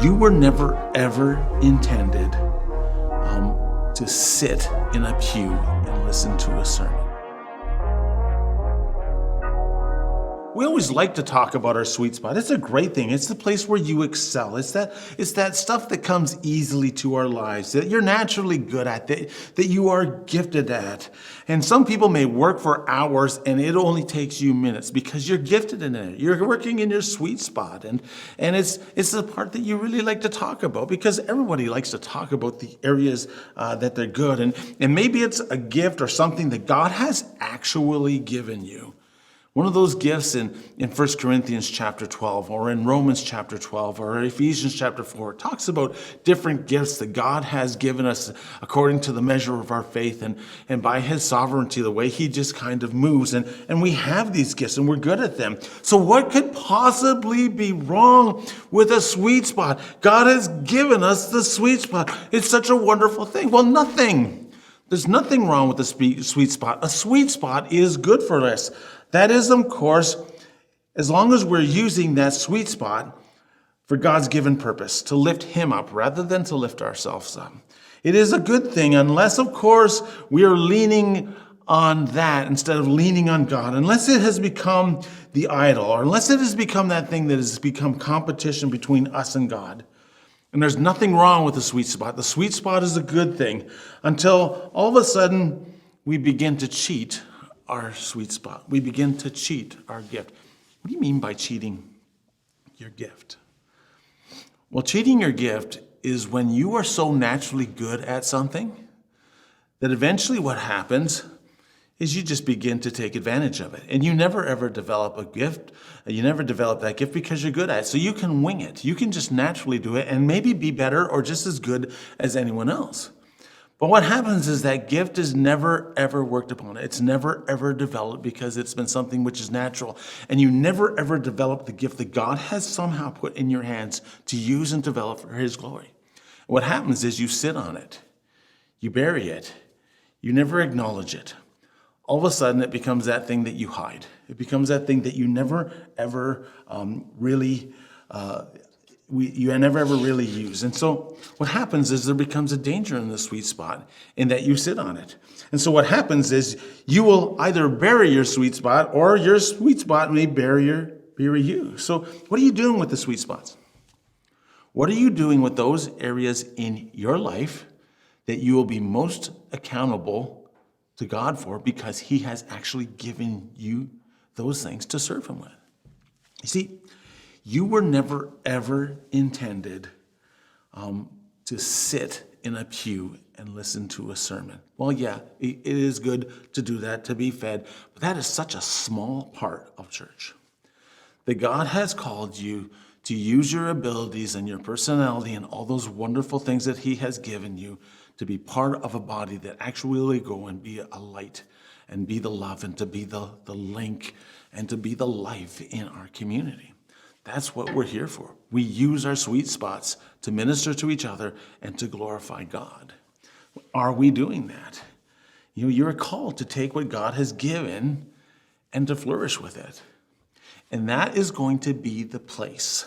You were never, ever intended to sit in a pew and listen to a sermon. We always like to talk about our sweet spot. It's a great thing. It's the place where you excel. It's that stuff that comes easily to our lives, that you're naturally good at, that you are gifted at. And some people may work for hours and it only takes you minutes because you're gifted in it. You're working in your sweet spot. And it's the part that you really like to talk about because everybody likes to talk about the areas that they're good. And maybe it's a gift or something that God has actually given you. One of those gifts in 1 Corinthians chapter 12 or in Romans chapter 12 or Ephesians chapter 4 talks about different gifts that God has given us according to the measure of our faith and by his sovereignty, the way he just kind of moves. And we have these gifts and we're good at them. So what could possibly be wrong with a sweet spot? God has given us the sweet spot. It's such a wonderful thing. Well, nothing. There's nothing wrong with the sweet spot. A sweet spot is good for us. That is, of course, as long as we're using that sweet spot for God's given purpose, to lift him up rather than to lift ourselves up. It is a good thing unless, of course, we are leaning on that instead of leaning on God, unless it has become the idol, or unless it has become that thing that has become competition between us and God. And there's nothing wrong with the sweet spot. The sweet spot is a good thing until all of a sudden we begin to cheat our sweet spot. We begin to cheat our gift. What do you mean by cheating your gift? Well, cheating your gift is when you are so naturally good at something that eventually what happens is you just begin to take advantage of it. And you never ever develop a gift. You never develop that gift because you're good at it. So you can wing it. You can just naturally do it and maybe be better or just as good as anyone else. But what happens is that gift is never, ever worked upon. It's never, ever developed because it's been something which is natural. And you never, ever develop the gift that God has somehow put in your hands to use and develop for his glory. What happens is you sit on it. You bury it. You never acknowledge it. All of a sudden, it becomes that thing that you hide. It becomes that thing that you never, ever really use. And so what happens is there becomes a danger in the sweet spot in that you sit on it. And so what happens is you will either bury your sweet spot or your sweet spot may bury you. So what are you doing with the sweet spots? What are you doing with those areas in your life that you will be most accountable to God for because he has actually given you those things to serve him with? You see, you were never, ever intended to sit in a pew and listen to a sermon. Well, yeah, it is good to do that, to be fed, but that is such a small part of church. That God has called you to use your abilities and your personality and all those wonderful things that he has given you to be part of a body that actually go and be a light and be the love and to be the link and to be the life in our community. That's what we're here for. We use our sweet spots to minister to each other and to glorify God. Are we doing that? You're called to take what God has given and to flourish with it. And that is going to be the place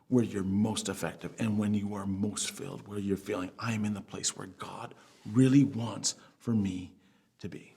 where you're most effective and when you are most filled, where you're feeling, I am in the place where God really wants for me to be.